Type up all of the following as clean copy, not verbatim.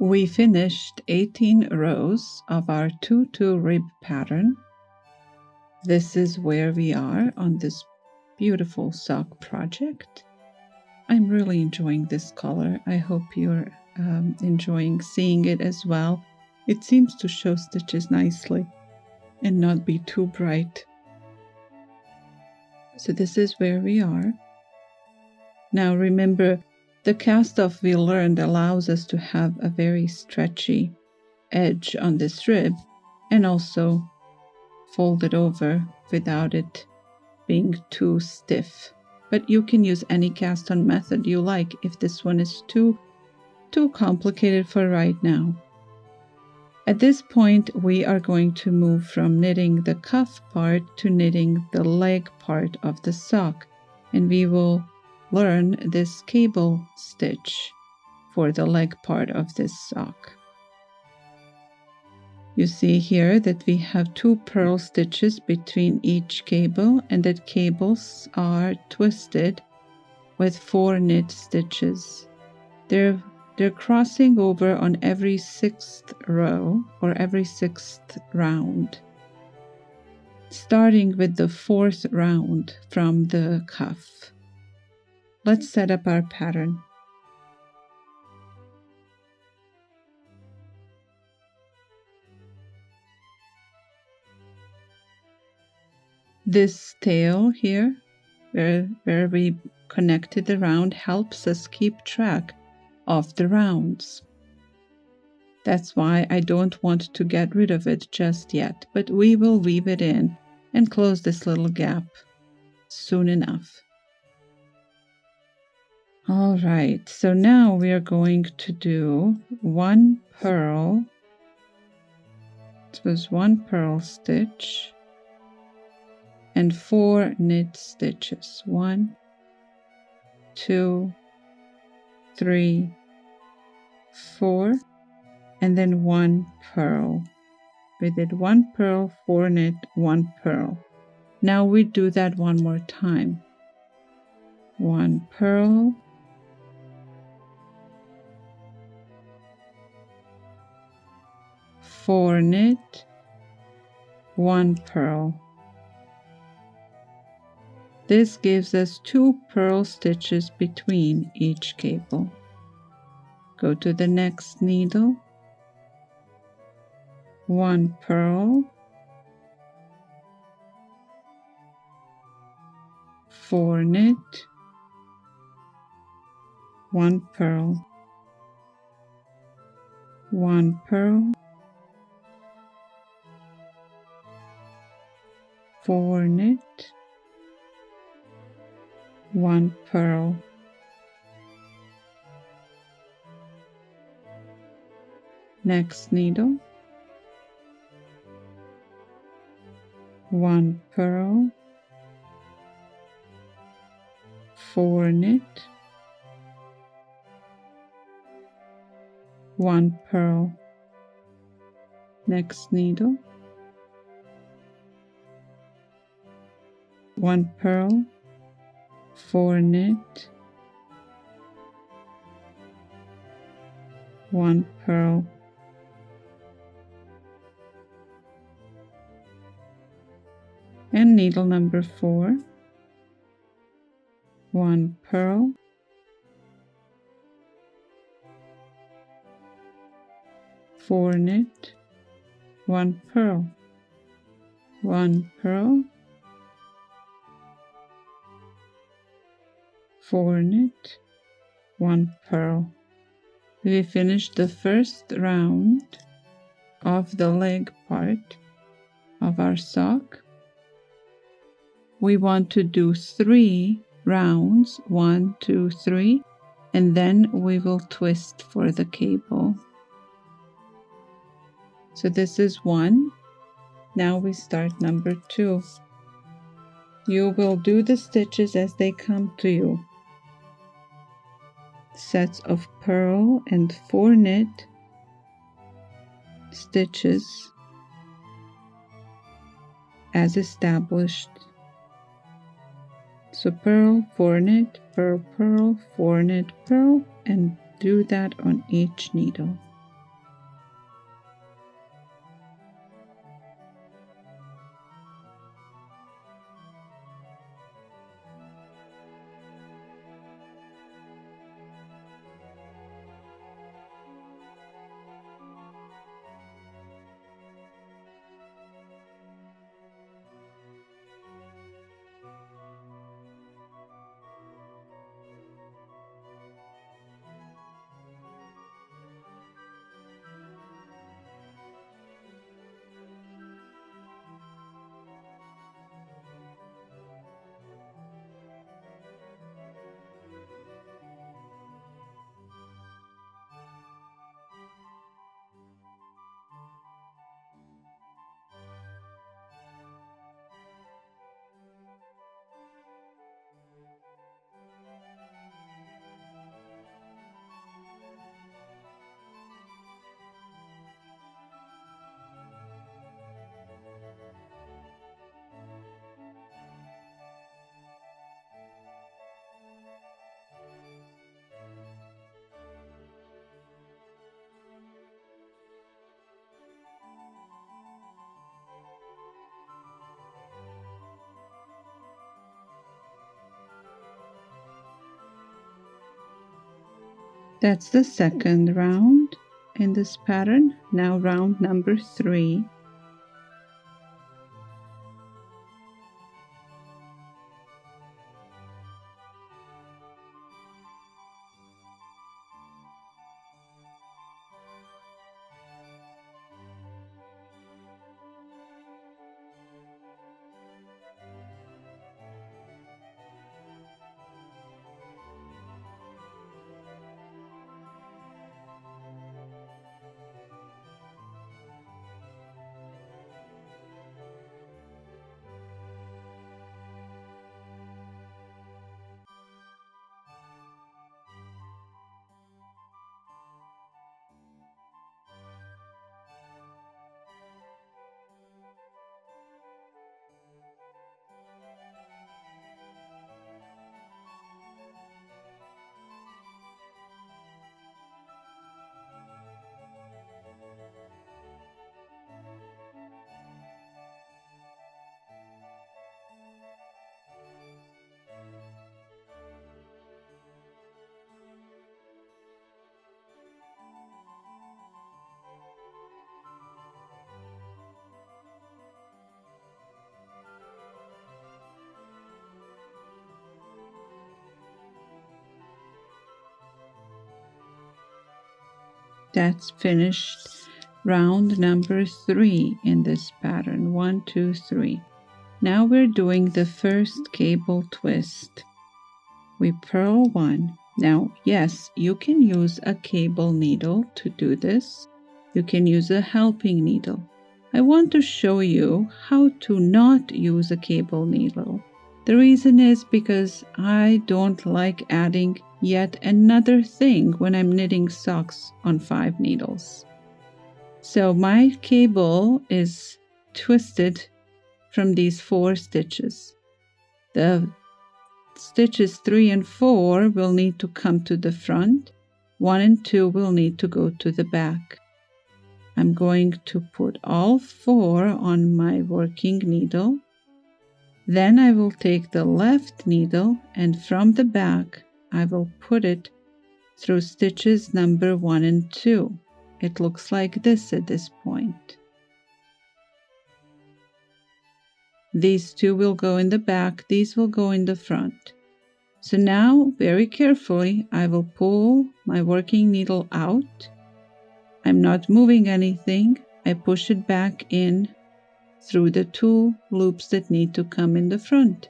We finished 18 rows of our 2-2 rib pattern. This is where we are on this beautiful sock project. I'm really enjoying this color. I hope you're enjoying seeing it as well. It seems to show stitches nicely and not be too bright. So this is where we are. Now remember, the cast off we learned allows us to have a very stretchy edge on this rib and also fold it over without it being too stiff. But you can use any cast on method you like if this one is too complicated for right now. At this point, we are going to move from knitting the cuff part to knitting the leg part of the sock, and we will learn this cable stitch for the leg part of this sock. You see here that we have 2 purl stitches between each cable, and that cables are twisted with 4 knit stitches. They're crossing over on every 6th row or every 6th round, starting with the 4th round from the cuff. Let's set up our pattern. This tail here, where we connected the round, helps us keep track of the rounds. That's why I don't want to get rid of it just yet, but we will weave it in and close this little gap soon enough. All right, so now we are going to do 1 purl. This was 1 purl stitch and 4 knit stitches. 1, 2, 3, 4, and then 1 purl. We did 1 purl, 4 knit, 1 purl. Now we do that one more time. 1 purl, 4 knit, 1 purl. This gives us 2 purl stitches between each cable. Go to the next needle, 1 purl, 4 knit, 1 purl, 1 purl, 4 knit, 1 purl. Next needle, 1 purl, 4 knit, 1 purl. Next needle, 1 purl, 4 knit, 1 purl. And needle number 4, 1 purl, 4 knit, 1 purl, 1 purl, 4 knit, 1 purl. We finished the first round of the leg part of our sock. We want to do 3 rounds, 1, 2, 3, and then we will twist for the cable. So this is 1. Now we start number 2. You will do the stitches as they come to you. Sets of purl and 4 knit stitches as established. So purl, 4 knit, purl, purl, 4 knit, purl, and do that on each needle. That's the second round in this pattern. Now round number 3. That's finished round number 3 in this pattern. 1, 2, 3. Now we're doing the first cable twist. We purl 1. Now, yes, you can use a cable needle to do this. You can use a helping needle. I want to show you how to not use a cable needle. The reason is because I don't like adding yet another thing when I'm knitting socks on 5 needles. So my cable is twisted from these 4 stitches. The stitches 3 and 4 will need to come to the front. 1 and 2 will need to go to the back. I'm going to put all 4 on my working needle. Then I will take the left needle and from the back I will put it through stitches number 1 and 2. It looks like this at this point. These 2 will go in the back, these will go in the front. So now, very carefully, I will pull my working needle out. I'm not moving anything. I push it back in through the 2 loops that need to come in the front.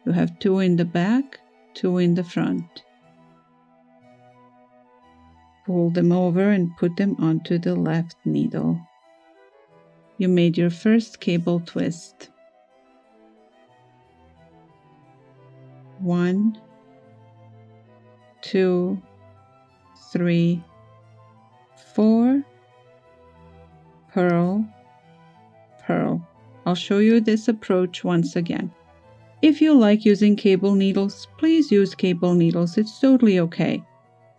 You have 2 in the back, 2 in the front. Pull them over and put them onto the left needle. You made your first cable twist. 1, 2, 3, 4, purl, purl. I'll show you this approach once again. If you like using cable needles, please use cable needles. It's totally okay.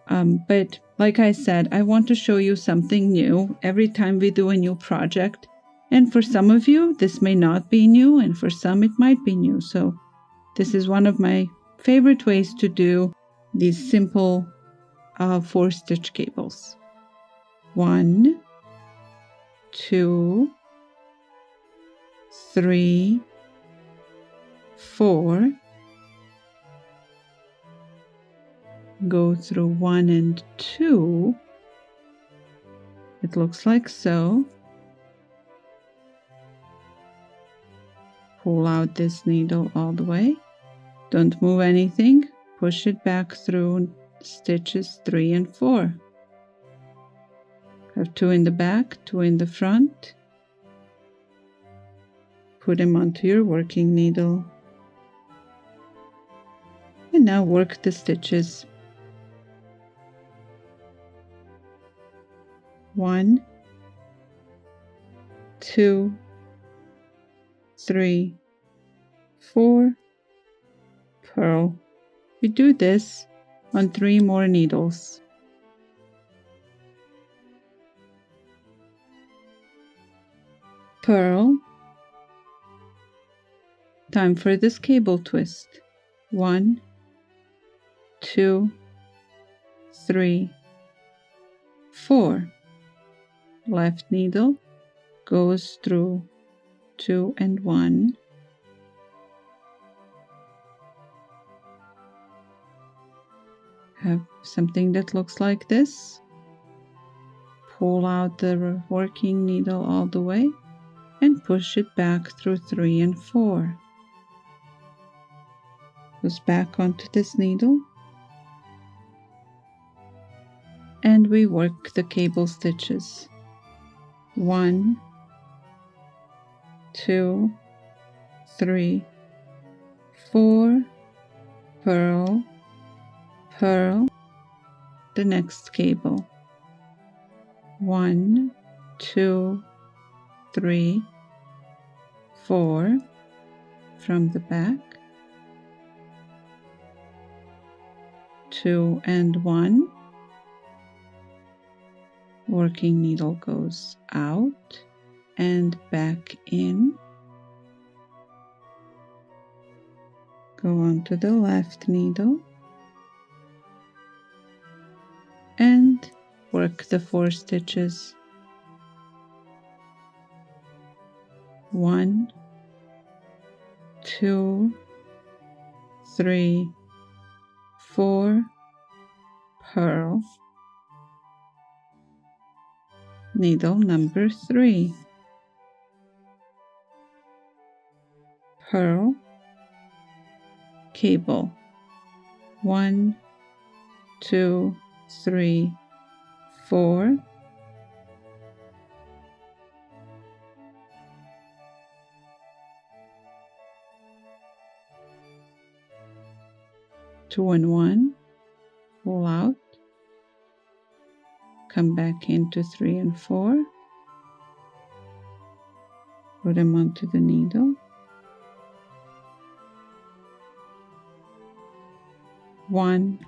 But like I said, I want to show you something new every time we do a new project. And for some of you, this may not be new, and for some it might be new. So this is one of my favorite ways to do these simple 4-stitch cables. 1, 2, 3, 4. Go through 1 and 2. It looks like so. Pull out this needle all the way. Don't move anything. Push it back through stitches 3 and 4. Have 2 in the back, 2 in the front. Put them onto your working needle. And now work the stitches. 1, 2, 3, 4, purl. We do this on 3 more needles. Purl. Time for this cable twist. 1, 2, 3, 4. Left needle goes through 2 and 1. Have something that looks like this. Pull out the working needle all the way and push it back through 3 and 4. Goes back onto this needle, and we work the cable stitches. 1, 2, 3, 4, purl, purl, the next cable. 1, 2, 3, 4 from the back, 2 and 1. Working needle goes out and back in. Go onto the left needle and work the 4 stitches. 1, 2, 3, 4, purl. Needle number 3. Purl, cable. 1, 2, 3, 4. Two and 1, pull out, come back into 3 and 4, put them onto the needle, 1,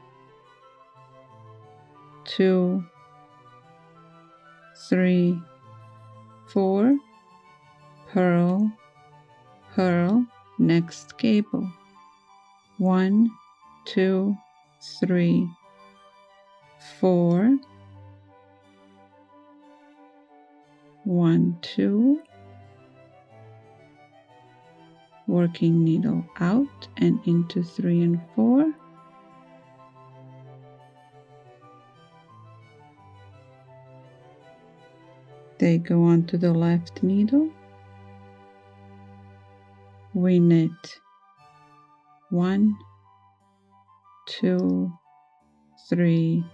2, 3, 4, purl, purl, next cable. 1, 2, 3, 4, 1, 2, working needle out and into 3 and 4, they go onto the left needle, we knit 1, 2, 3,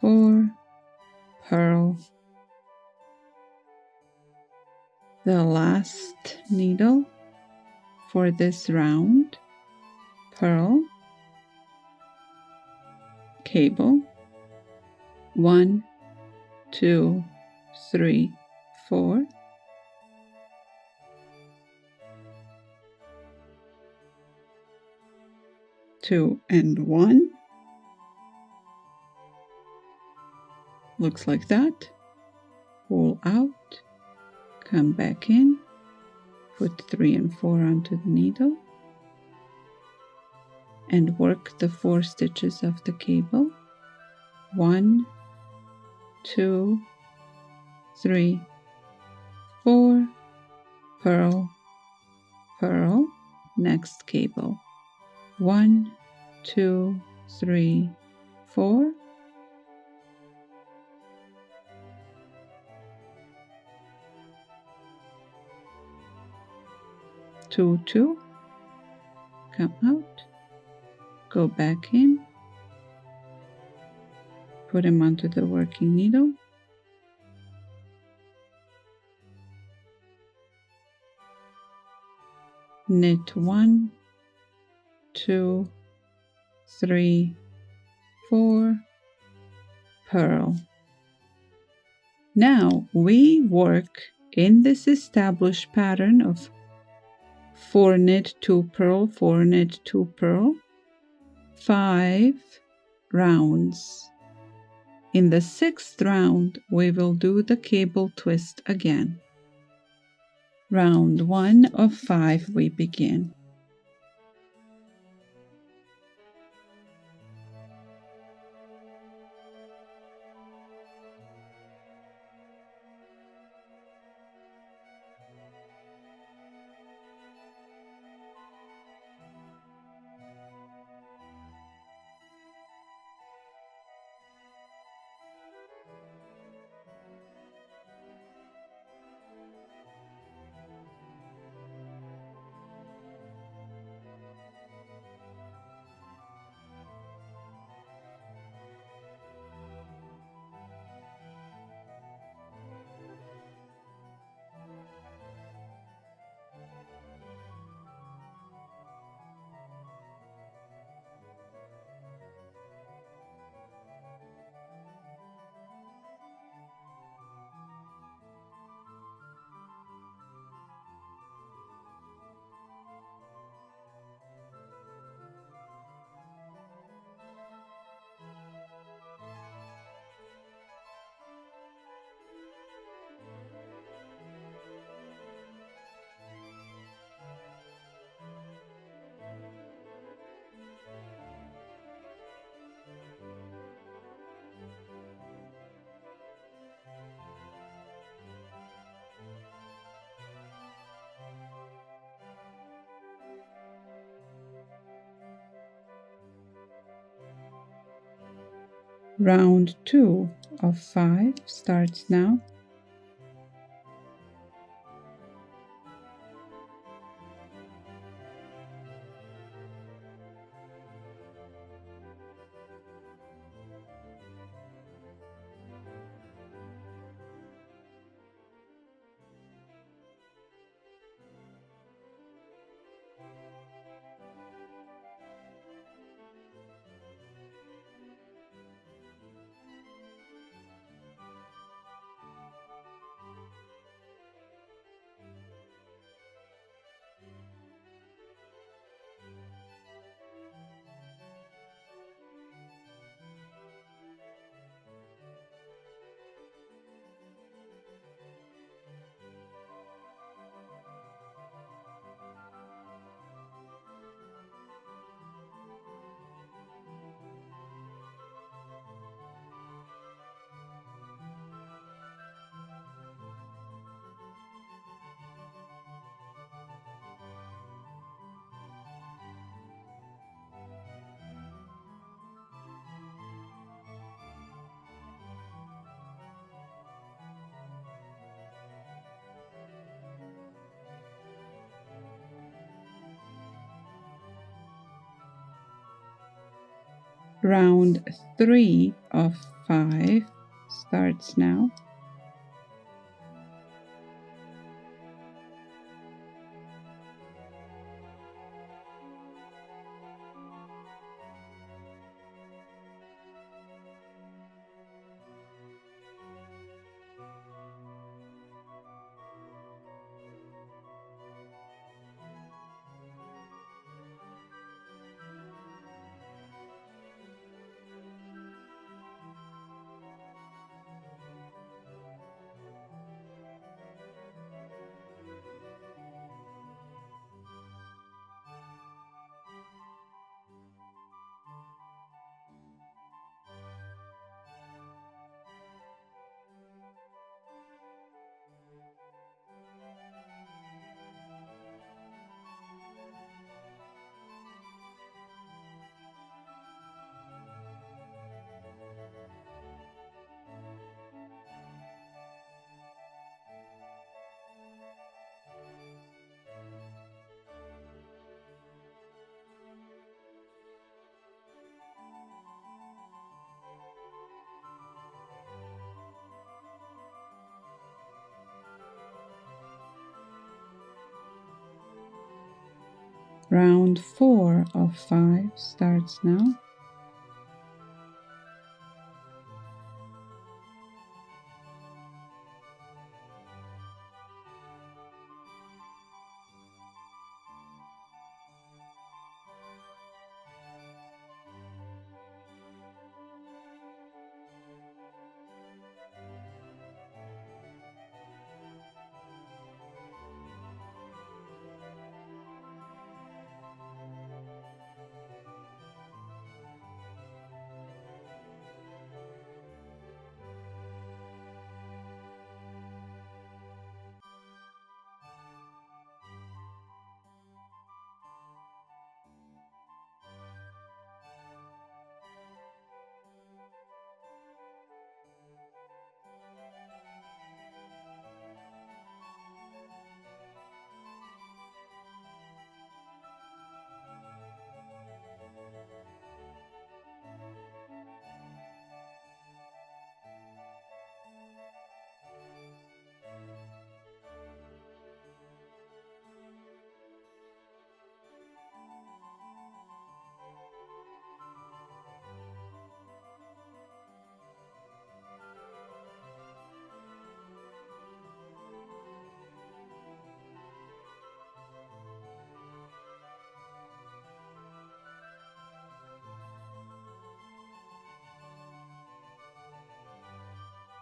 4, purl. The last needle for this round, purl, cable. 1, 2, 3, 4. Two and 1. Looks like that. Pull out, come back in, put 3 and 4 onto the needle, and work the 4 stitches of the cable. 1, 2, 3, 4, purl, purl, next cable. 1, 2, 3, 4. Two, 2, come out, go back in, put them onto the working needle, knit 1, 2, 3, 4, purl. Now we work in this established pattern of 4 knit, 2 purl, 4 knit, 2 purl, 5 rounds. In the 6th round, we will do the cable twist again. Round 1 of 5 we begin. Round 2 of 5 starts now. Round 3 of 5 starts now. Round 4 of 5 starts now.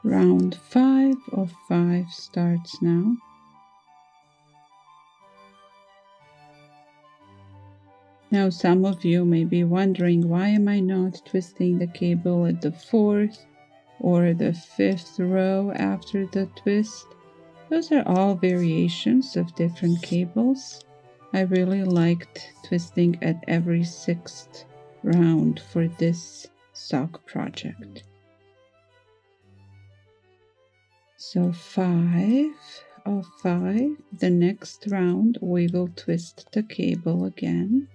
Round 5 of 5 starts now. Now some of you may be wondering, why am I not twisting the cable at the 4th or the 5th row after the twist? Those are all variations of different cables. I really liked twisting at every 6th round for this sock project. So 5 of 5. The next round we will twist the cable again.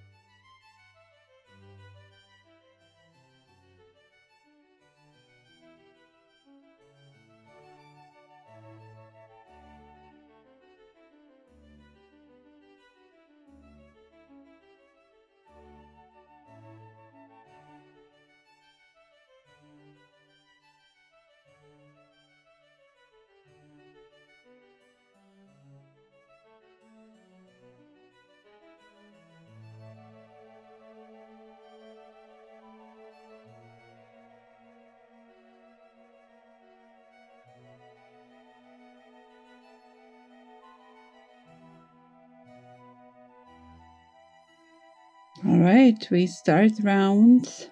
All right, we start round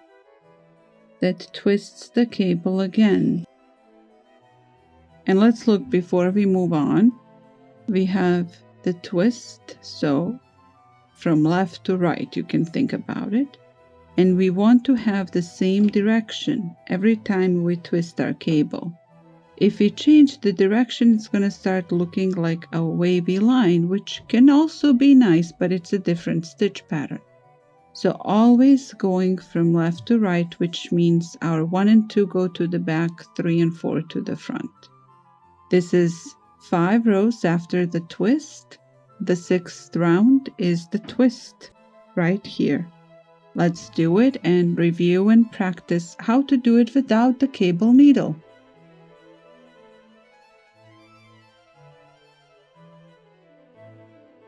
that twists the cable again. And let's look before we move on. We have the twist, so from left to right, you can think about it. And we want to have the same direction every time we twist our cable. If we change the direction, it's going to start looking like a wavy line, which can also be nice, but it's a different stitch pattern. So always going from left to right, which means our 1 and 2 go to the back, 3 and 4 to the front. This is 5 rows after the twist. The 6th round is the twist right here. Let's do it and review and practice how to do it without the cable needle.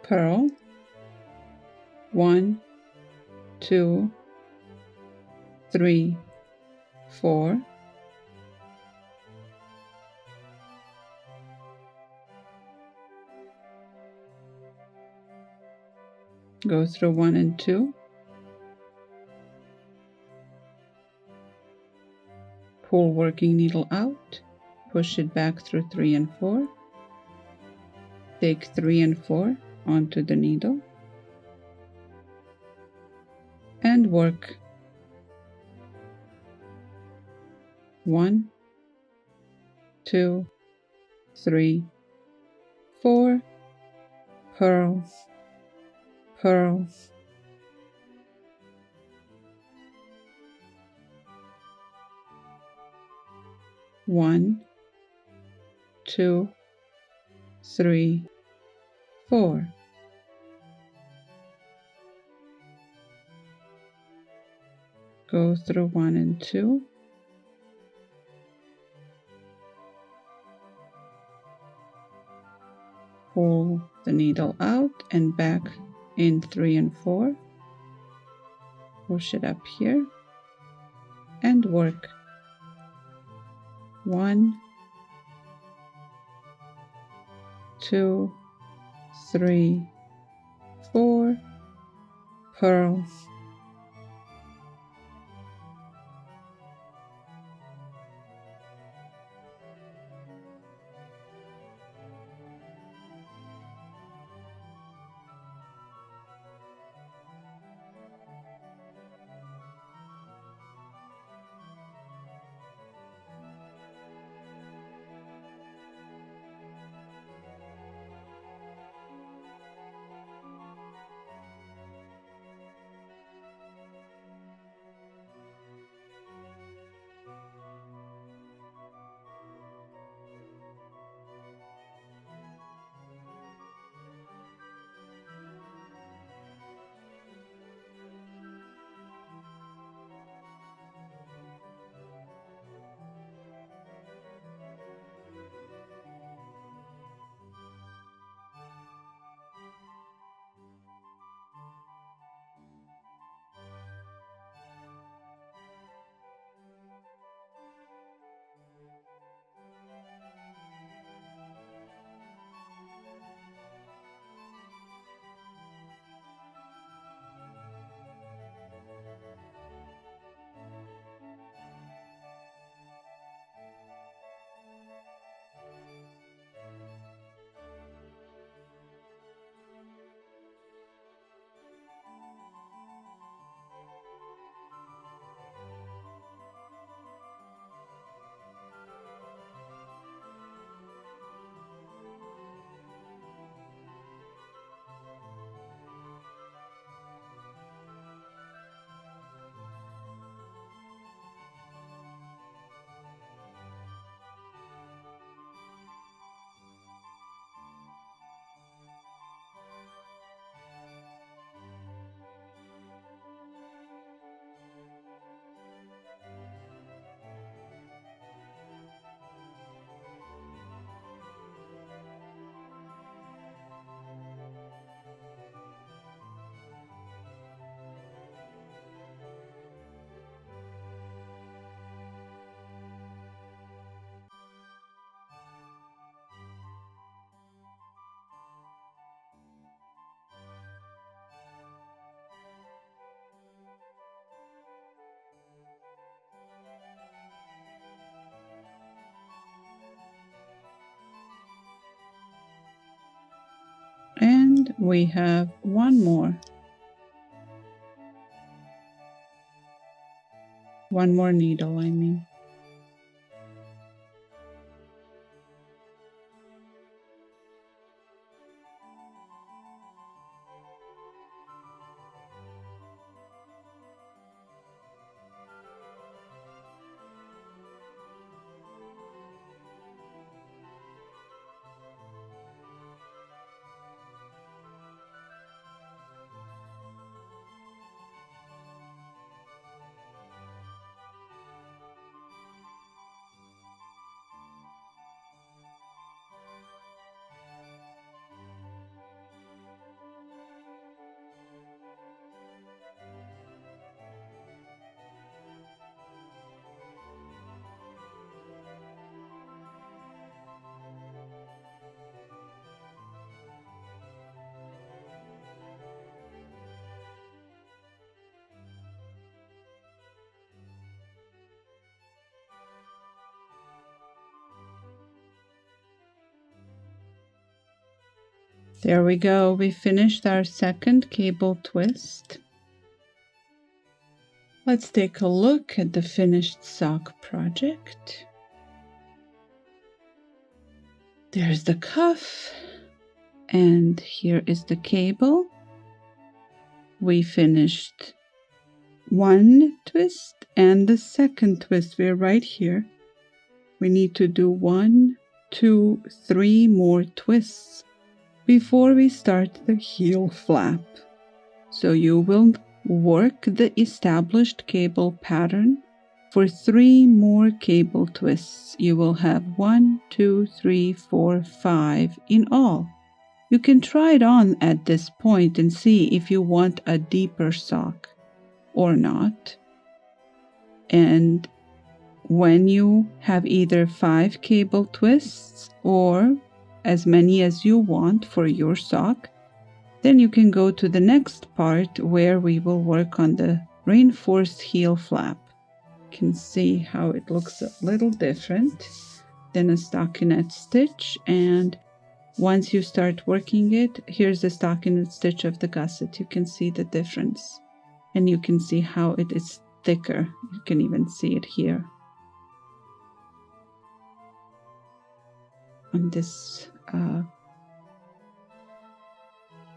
Purl, 1, 2, 3, 4, go through 1 and 2, pull working needle out, push it back through 3 and 4, take 3 and 4 onto the needle, and work 1, 2, 3, 4, purl, purl, one, 2, 3, 4. Go through 1 and 2. Pull the needle out and back in 3 and 4. Push it up here and work 1, 2, 3, 4, purl, we have one more needle, I mean. There we go. We finished our second cable twist. Let's take a look at the finished sock project. There's the cuff, and here is the cable. We finished one twist and the second twist. We're right here. We need to do 1, 2, 3 more twists before we start the heel flap. So you will work the established cable pattern for 3 more cable twists. You will have 1, 2, 3, 4, 5 in all. You can try it on at this point and see if you want a deeper sock or not. And when you have either 5 cable twists or as many as you want for your sock, then you can go to the next part where we will work on the reinforced heel flap. You can see how it looks a little different than a stockinette stitch, and once you start working it, here's the stockinette stitch of the gusset. You can see the difference, and you can see how it is thicker. You can even see it here on this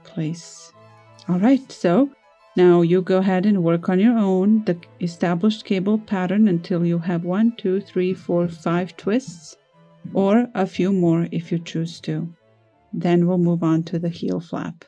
place. All right, so now you go ahead and work on your own the established cable pattern until you have 1, 2, 3, 4, 5 twists, or a few more if you choose to. Then we'll move on to the heel flap.